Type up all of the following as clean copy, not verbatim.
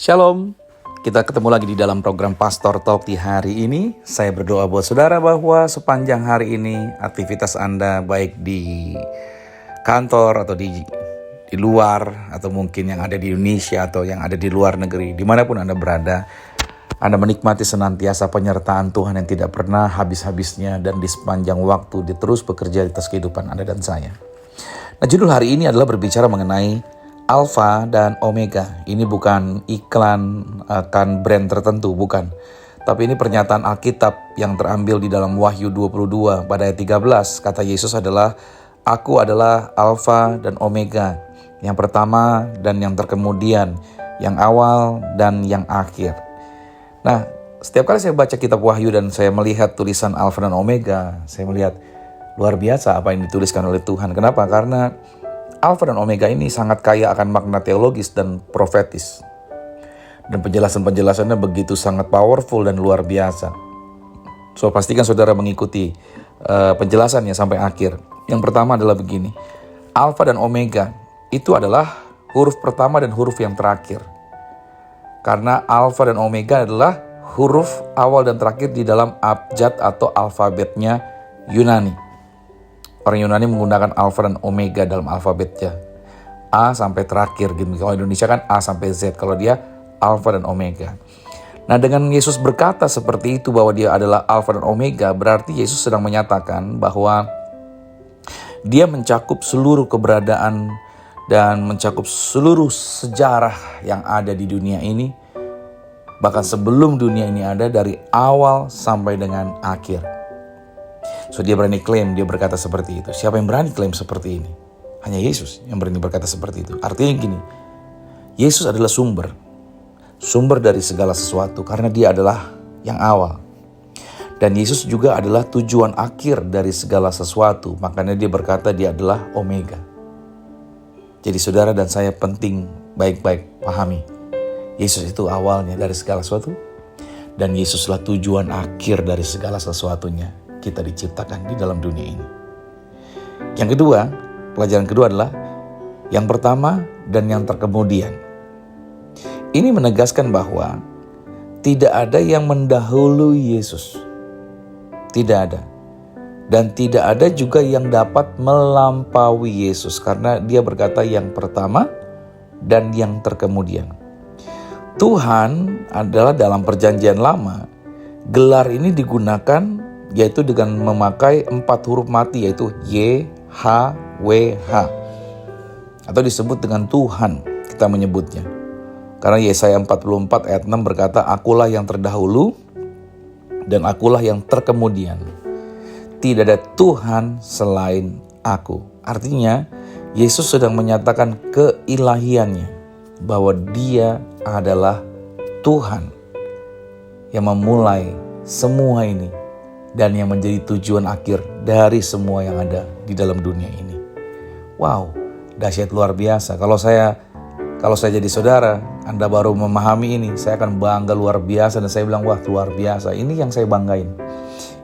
Shalom, kita ketemu lagi di dalam program Pastor Talk di hari ini. Saya berdoa buat saudara bahwa sepanjang hari ini aktivitas Anda baik di kantor atau di luar, atau mungkin yang ada di Indonesia atau yang ada di luar negeri, dimanapun Anda berada, Anda menikmati senantiasa penyertaan Tuhan yang tidak pernah habis-habisnya dan di sepanjang waktu dia terus bekerja di atas kehidupan Anda dan saya. Nah, judul hari ini adalah berbicara mengenai Alfa dan Omega. Ini bukan iklan akan brand tertentu, bukan. Tapi ini pernyataan Alkitab yang terambil di dalam Wahyu 22 pada ayat 13. Kata Yesus adalah, "Aku adalah Alfa dan Omega, yang pertama dan yang terkemudian, yang awal dan yang akhir." Nah, setiap kali saya baca kitab Wahyu dan saya melihat tulisan Alfa dan Omega, saya melihat luar biasa apa yang dituliskan oleh Tuhan. Kenapa? Karena Alfa dan Omega ini sangat kaya akan makna teologis dan profetis. Dan penjelasan-penjelasannya begitu sangat powerful dan luar biasa. So, pastikan saudara mengikuti penjelasannya sampai akhir. Yang pertama adalah begini. Alfa dan Omega itu adalah huruf pertama dan huruf yang terakhir. Karena Alfa dan Omega adalah huruf awal dan terakhir di dalam abjad atau alfabetnya Yunani. Orang Yunani menggunakan alfa dan omega dalam alfabetnya. A sampai terakhir gitu. Kalau Indonesia kan A sampai Z. Kalau dia alfa dan omega. Nah, dengan Yesus berkata seperti itu bahwa dia adalah alfa dan omega, berarti Yesus sedang menyatakan bahwa dia mencakup seluruh keberadaan dan mencakup seluruh sejarah yang ada di dunia ini. Bahkan sebelum dunia ini ada, dari awal sampai dengan akhir. So, dia berani klaim, dia berkata seperti itu. Siapa yang berani klaim seperti ini? Hanya Yesus yang berani berkata seperti itu. Artinya gini, Yesus adalah sumber dari segala sesuatu karena dia adalah yang awal. Dan Yesus juga adalah tujuan akhir dari segala sesuatu. Makanya dia berkata dia adalah Omega. Jadi saudara dan saya penting baik-baik pahami. Yesus itu awalnya dari segala sesuatu. Dan Yesuslah tujuan akhir dari segala sesuatunya. Kita diciptakan di dalam dunia ini. Yang kedua, pelajaran kedua adalah yang pertama dan yang terkemudian. Ini menegaskan bahwa tidak ada yang mendahului Yesus. Tidak ada. Dan tidak ada juga yang dapat melampaui Yesus. Karena dia berkata yang pertama dan yang terkemudian. Tuhan adalah dalam perjanjian lama, gelar ini digunakan yaitu dengan memakai 4 huruf mati, yaitu Y, H, W, H. Atau disebut dengan Tuhan, kita menyebutnya. Karena Yesaya 44 ayat 6 berkata, "Akulah yang terdahulu dan akulah yang terkemudian. Tidak ada Tuhan selain aku." Artinya, Yesus sedang menyatakan keilahiannya, bahwa dia adalah Tuhan yang memulai semua ini. Dan yang menjadi tujuan akhir dari semua yang ada di dalam dunia ini. Wow, dahsyat luar biasa. Kalau saya jadi saudara, Anda baru memahami ini, saya akan bangga luar biasa. Dan saya bilang, wah luar biasa. Ini yang saya banggain.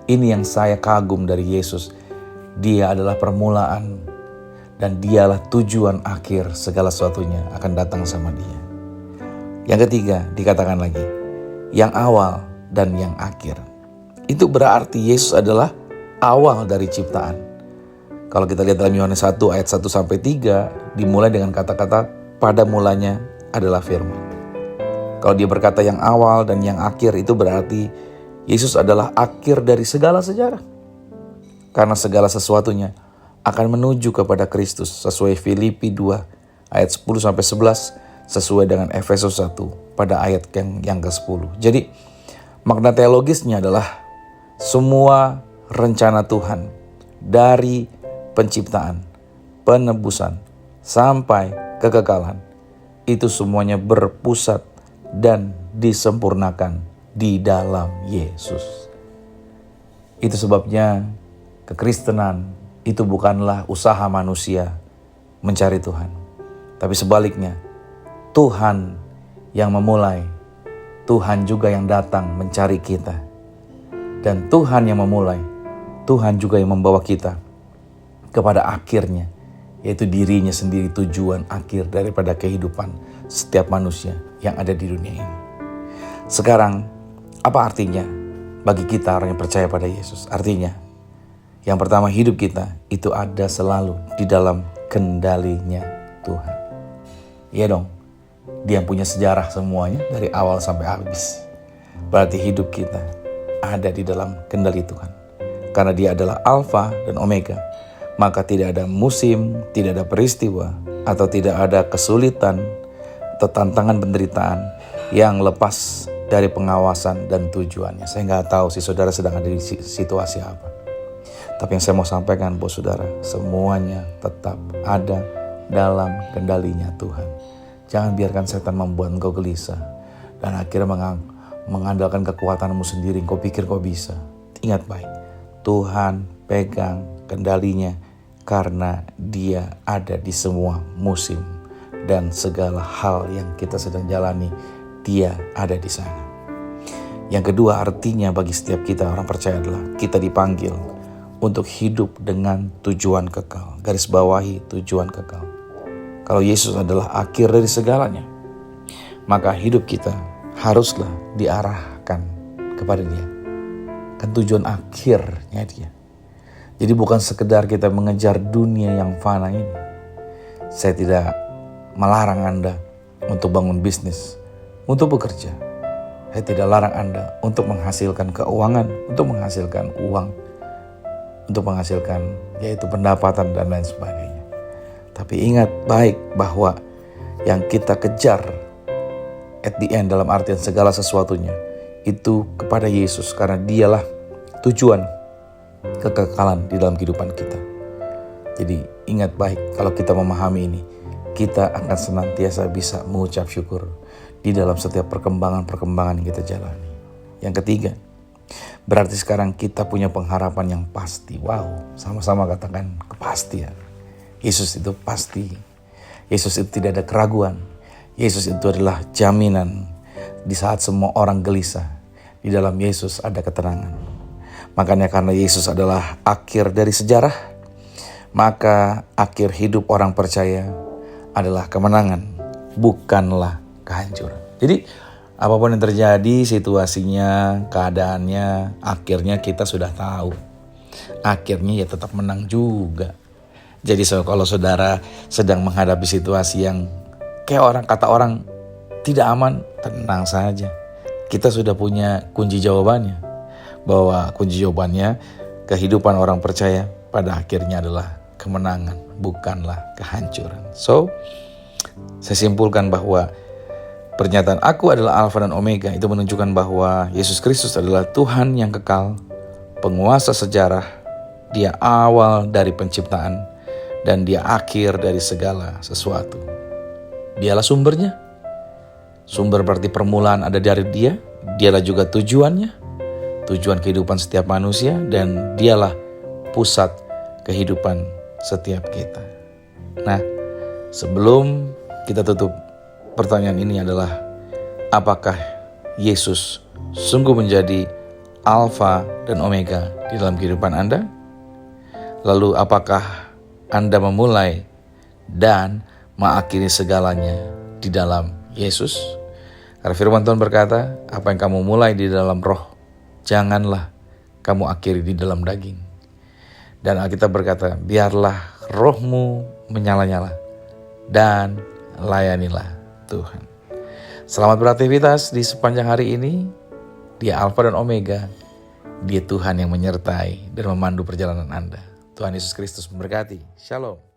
Ini yang saya kagum dari Yesus. Dia adalah permulaan. Dan dialah tujuan akhir segala sesuatunya akan datang sama dia. Yang ketiga, dikatakan lagi. Yang awal dan yang akhir. Itu berarti Yesus adalah awal dari ciptaan. Kalau kita lihat dalam Yohanes 1 ayat 1 sampai 3, dimulai dengan kata-kata pada mulanya adalah firman. Kalau dia berkata yang awal dan yang akhir, itu berarti Yesus adalah akhir dari segala sejarah. Karena segala sesuatunya akan menuju kepada Kristus sesuai Filipi 2 ayat 10 sampai 11, sesuai dengan Efesus 1 pada ayat yang ke-10. Jadi makna teologisnya adalah semua rencana Tuhan dari penciptaan, penebusan, sampai kekekalan, itu semuanya berpusat dan disempurnakan di dalam Yesus. Itu sebabnya kekristenan itu bukanlah usaha manusia mencari Tuhan. Tapi sebaliknya, Tuhan yang memulai, Tuhan juga yang datang mencari kita. Dan Tuhan yang memulai, Tuhan juga yang membawa kita kepada akhirnya, yaitu dirinya sendiri tujuan akhir daripada kehidupan setiap manusia yang ada di dunia ini. Sekarang, apa artinya bagi kita orang yang percaya pada Yesus? Artinya, yang pertama, hidup kita itu ada selalu di dalam kendalinya Tuhan. Iya dong, Dia yang punya sejarah semuanya dari awal sampai habis. Berarti hidup kita ada di dalam kendali Tuhan. Karena Dia adalah Alfa dan Omega, maka tidak ada musim, tidak ada peristiwa, atau tidak ada kesulitan atau tantangan penderitaan yang lepas dari pengawasan dan tujuannya. Saya nggak tahu si saudara sedang ada di situasi apa. Tapi yang saya mau sampaikan buat saudara, semuanya tetap ada dalam kendalinya Tuhan. Jangan biarkan setan membuat engkau gelisah dan akhirnya mengandalkan kekuatanmu sendiri. Engkau pikir kau bisa. Ingat baik, Tuhan pegang kendalinya karena Dia ada di semua musim dan segala hal yang kita sedang jalani, Dia ada di sana. Yang kedua, artinya bagi setiap kita orang percaya adalah kita dipanggil untuk hidup dengan tujuan kekal. Garis bawahi tujuan kekal. Kalau Yesus adalah akhir dari segalanya, maka hidup kita haruslah diarahkan kepada Dia. Kan tujuan akhirnya Dia. Jadi bukan sekedar kita mengejar dunia yang fana ini. Saya tidak melarang Anda untuk bangun bisnis, untuk bekerja. Saya tidak larang Anda untuk menghasilkan keuangan, untuk menghasilkan uang, untuk menghasilkan yaitu pendapatan dan lain sebagainya. Tapi ingat baik bahwa yang kita kejar at the end dalam artian segala sesuatunya itu kepada Yesus, karena Dialah tujuan kekekalan di dalam kehidupan kita. Jadi ingat baik, kalau kita memahami ini, kita akan senantiasa bisa mengucap syukur di dalam setiap perkembangan yang kita jalani. Yang ketiga, berarti sekarang kita punya pengharapan yang pasti. Wow, sama-sama katakan kepastian. Yesus itu pasti. Yesus itu tidak ada keraguan. Yesus itu adalah jaminan. Di saat semua orang gelisah, di dalam Yesus ada ketenangan. Makanya karena Yesus adalah akhir dari sejarah, maka akhir hidup orang percaya adalah kemenangan, bukanlah kehancuran. Jadi apapun yang terjadi, situasinya, keadaannya, akhirnya kita sudah tahu. Akhirnya ya tetap menang juga. Jadi kalau saudara sedang menghadapi situasi yang kayak kata orang tidak aman, tenang saja. Kita sudah punya kunci jawabannya. Bahwa kunci jawabannya kehidupan orang percaya pada akhirnya adalah kemenangan, bukanlah kehancuran. So, saya simpulkan bahwa pernyataan aku adalah Alfa dan Omega itu menunjukkan bahwa Yesus Kristus adalah Tuhan yang kekal, penguasa sejarah, Dia awal dari penciptaan, dan Dia akhir dari segala sesuatu. Dialah sumbernya. Sumber berarti permulaan ada dari Dia. Dialah juga tujuannya, tujuan kehidupan setiap manusia, dan Dialah pusat kehidupan setiap kita. Nah, sebelum kita tutup, pertanyaan ini adalah, apakah Yesus sungguh menjadi Alfa dan Omega di dalam kehidupan Anda? Lalu apakah Anda memulai dan mengakhiri segalanya di dalam Yesus? Karena firman Tuhan berkata, apa yang kamu mulai di dalam roh, janganlah kamu akhiri di dalam daging. Dan Alkitab berkata, biarlah rohmu menyala-nyala dan layanilah Tuhan. Selamat beraktivitas di sepanjang hari ini. Dia Alfa dan Omega. Dia Tuhan yang menyertai dan memandu perjalanan Anda. Tuhan Yesus Kristus memberkati. Shalom.